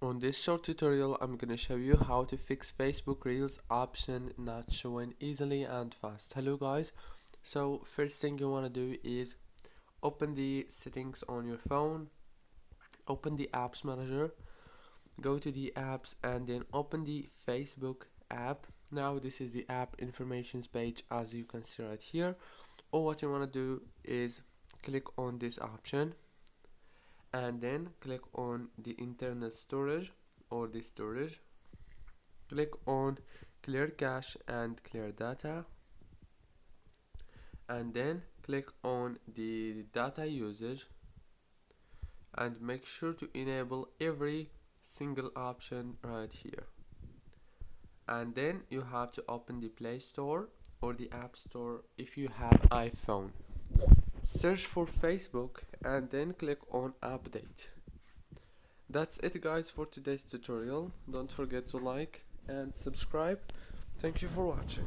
On this short tutorial, I'm gonna show you how to fix Facebook Reels option not showing easily and fast. Hello guys. So first thing you wanna do is open the settings on your phone, open the apps manager, go to the apps and then open the Facebook app. Now this is the app information page as you can see right here. Or what you wanna do is click on this option and then click on the internal storage or the storage, click on clear cache and clear data, and then click on the data usage and make sure to enable every single option right here. And then you have to open the Play Store or the App Store if you have iPhone. Search for Facebook and then click on update. That's it guys for today's tutorial. Don't forget to like and subscribe. Thank you for watching.